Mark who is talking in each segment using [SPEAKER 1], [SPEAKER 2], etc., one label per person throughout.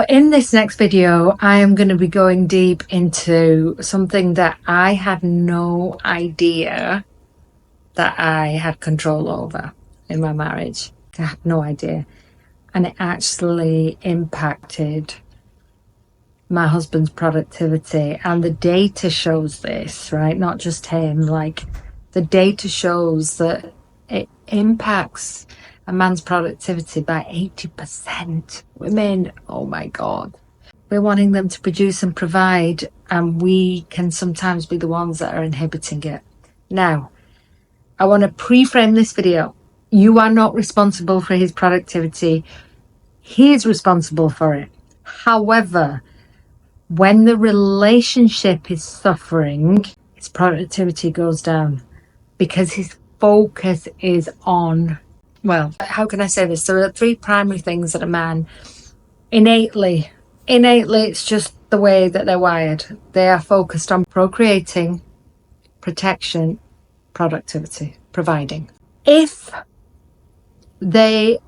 [SPEAKER 1] So in this next video, I am going to be going deep into something that I had no idea that I had control over in my marriage. I had no idea. And it actually impacted my husband's productivity. And the data shows this, right? Not just him, like the data shows that it impacts a man's productivity by 80%. Women, oh my God. We're wanting them to produce and provide, and we can sometimes be the ones that are inhibiting it. Now, I want to pre-frame this video. You are not responsible for his productivity. He is responsible for it. However, when the relationship is suffering, his productivity goes down because his focus is on, well, how can I say this? There are three primary things that a man innately, it's just the way that they're wired. They are focused on procreating, protection, productivity, providing. If they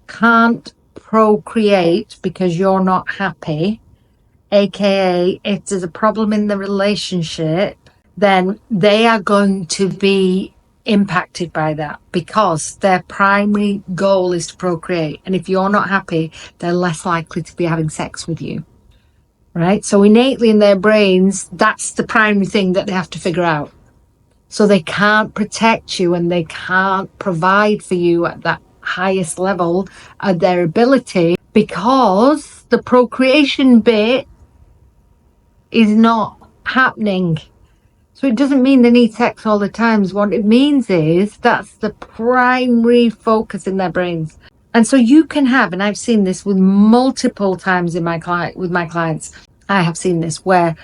[SPEAKER 1] can't procreate because you're not happy, aka if there's a problem in the relationship, then they are going to be impacted by that because their primary goal is to procreate. And if you're not happy, they're less likely to be having sex with you, right? So innately in their brains, that's the primary thing that they have to figure out. So they can't protect you and they can't provide for you at that highest level of their ability because the procreation bit is not happening. So it doesn't mean they need sex all the time. What it means is that's the primary focus in their brains. And so you can have, and I've seen this with multiple times in my clients, I have seen this where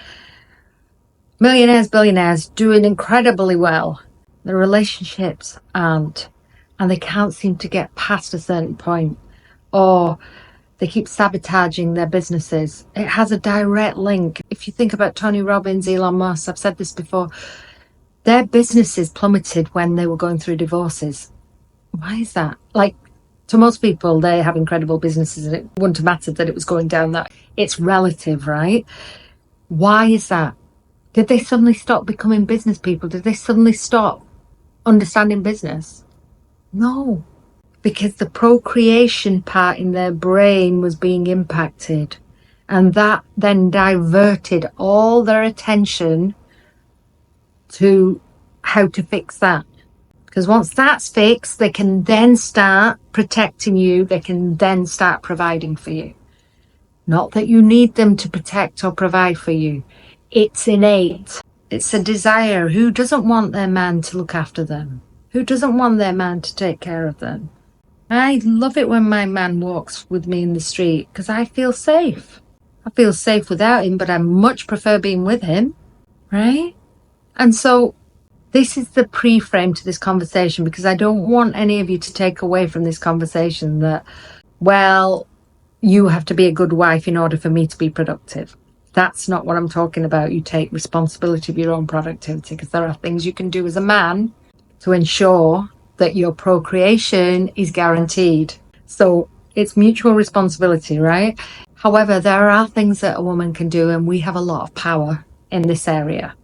[SPEAKER 1] millionaires, billionaires doing incredibly well. The relationships aren't, and they can't seem to get past a certain point, or they keep sabotaging their businesses. It has a direct link. If you think about Tony Robbins, Elon Musk, I've said this before, their businesses plummeted when they were going through divorces. Why is that? Like, to most people, they have incredible businesses and it wouldn't have mattered that it was going down that. It's relative, right? Why is that? Did they suddenly stop becoming business people? Did they suddenly stop understanding business? No. Because the procreation part in their brain was being impacted, and that then diverted all their attention to how to fix that. Because once that's fixed, they can then start protecting you, they can then start providing for you. Not that you need them to protect or provide for you. It's innate. It's a desire. Who doesn't want their man to look after them? Who doesn't want their man to take care of them? I love it when my man walks with me in the street because I feel safe. I feel safe without him, but I much prefer being with him, right? And so this is the pre-frame to this conversation because I don't want any of you to take away from this conversation that, well, you have to be a good wife in order for me to be productive. That's not what I'm talking about. You take responsibility of your own productivity because there are things you can do as a man to ensure that your procreation is guaranteed. So it's mutual responsibility, right? However, there are things that a woman can do, and we have a lot of power in this area,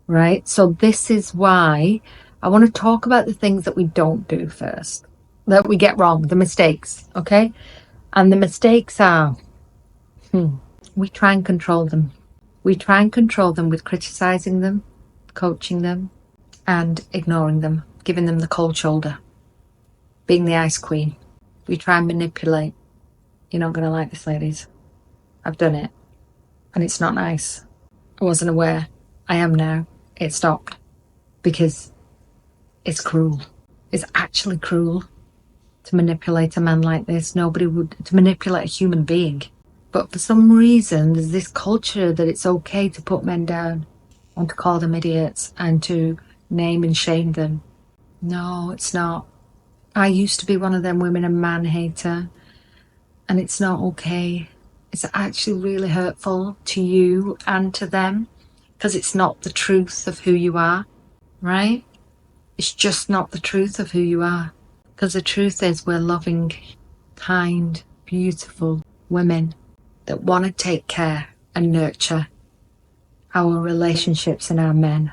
[SPEAKER 1] right? So this is why I want to talk about the things that we don't do first, that we get wrong, the mistakes, okay? And the mistakes are, we try and control them. We try and control them with criticizing them, coaching them, and ignoring them. Giving them the cold shoulder, being the ice queen. We try and manipulate. You're not going to like this, ladies. I've done it. And it's not nice. I wasn't aware. I am now. It stopped. Because it's cruel. It's actually cruel to manipulate a man like this. Nobody would, to manipulate a human being. But for some reason, there's this culture that it's okay to put men down and to call them idiots and to name and shame them. No, it's not. I used to be one of them women, a man hater, and it's not okay. It's actually really hurtful to you and to them because it's not the truth of who you are, right? It's just not the truth of who you are because the truth is we're loving, kind, beautiful, women that want to take care and nurture our relationships and our men.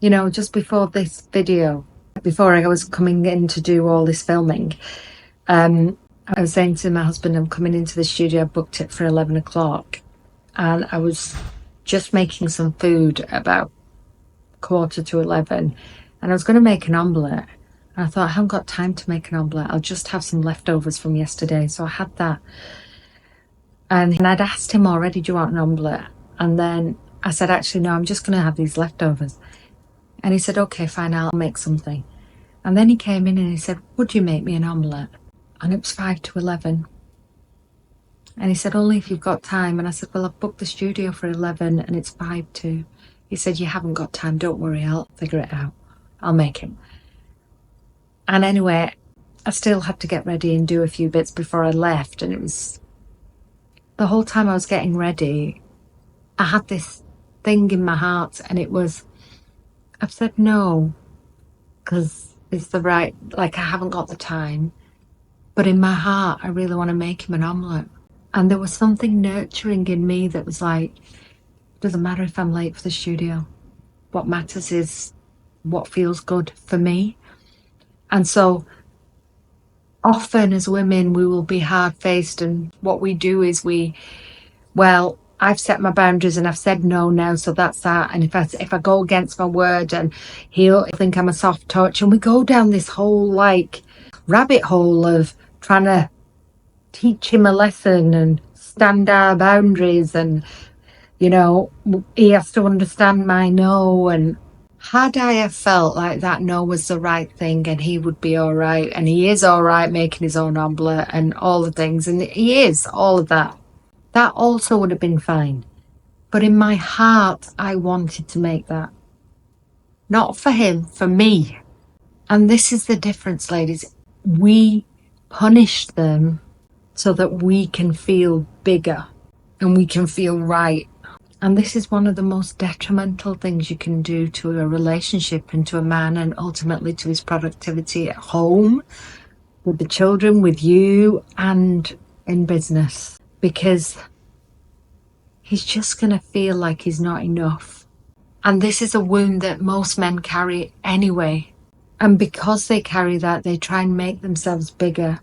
[SPEAKER 1] You know, just before this video, before I was coming in to do all this filming, I was saying to my husband, I'm coming into the studio, I booked it for 11 o'clock, and I was just making some food about 11:15, and I was going to make an omelette. And I thought, I haven't got time to make an omelette, I'll just have some leftovers from yesterday. So I had that, and I'd asked him already, do you want an omelette? And then I said, actually no, I'm just going to have these leftovers. And he said, okay, fine, I'll make something. And then he came in and he said, would you make me an omelette? And it was 5:11. And he said, only if you've got time. And I said, well, I've booked the studio for 11 and it's 5:02. He said, you haven't got time, don't worry, I'll figure it out. I'll make it. And anyway, I still had to get ready and do a few bits before I left. And it was, the whole time I was getting ready, I had this thing in my heart, and it was, I've said no, because it's the right, like, I haven't got the time. But in my heart, I really want to make him an omelette. And there was something nurturing in me that was like, it doesn't matter if I'm late for the studio. What matters is what feels good for me. And so often as women, we will be hard-faced, and what we do is well, I've set my boundaries and I've said no now, so that's that. And if I go against my word, and he'll think I'm a soft touch, and we go down this whole like rabbit hole of trying to teach him a lesson and stand our boundaries, and you know, he has to understand my no. And had I have felt like that no was the right thing, and he would be all right, and he is all right making his own omelette and all the things, and he is all of that, that also would have been fine. But in my heart, I wanted to make that. Not for him, for me. And this is the difference, ladies. We punish them so that we can feel bigger and we can feel right. And this is one of the most detrimental things you can do to a relationship and to a man, and ultimately to his productivity at home, with the children, with you, and in business. Because he's just going to feel like he's not enough. And this is a wound that most men carry anyway. And because they carry that, they try and make themselves bigger,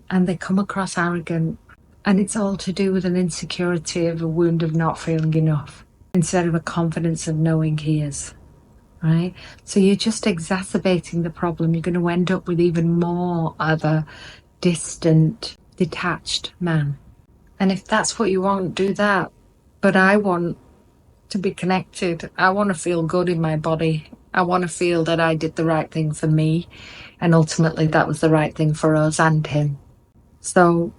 [SPEAKER 1] and they come across arrogant. And it's all to do with an insecurity of a wound of not feeling enough, instead of a confidence of knowing he is, right? So you're just exacerbating the problem. You're going to end up with even more of a distant, detached man. And if that's what you want, do that. But I want to be connected. I want to feel good in my body. I want to feel that I did the right thing for me, and ultimately that was the right thing for us and him. So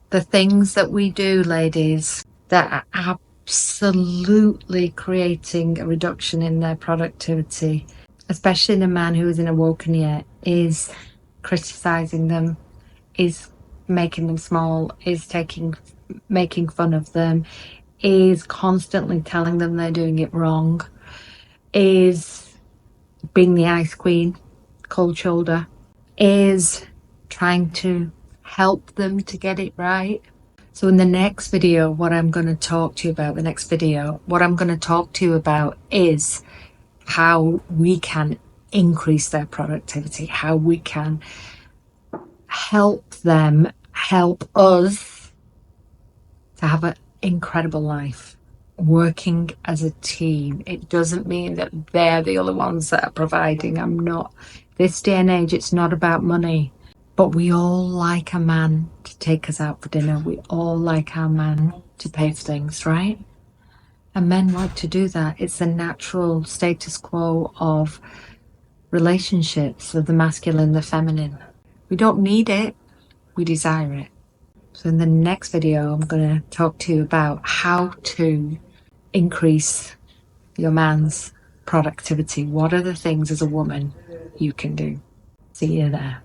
[SPEAKER 1] the things that we do, ladies, that are absolutely creating a reduction in their productivity, especially in a man who isn't awoken yet, is criticizing them, is making them small, is making fun of them, is constantly telling them they're doing it wrong, is being the ice queen, cold shoulder, is trying to help them to get it right. So in the next video, what I'm going to talk to you about, is how we can increase their productivity, how we can help them help us to have an incredible life, working as a team. It doesn't mean that they're the only ones that are providing. I'm not. This day and age, it's not about money. But we all like a man to take us out for dinner. We all like our man to pay for things, right? And men like to do that. It's the natural status quo of relationships, of the masculine, the feminine. We don't need it, we desire it. So in the next video, I'm going to talk to you about how to increase your man's productivity. What are the things as a woman you can do? See you there.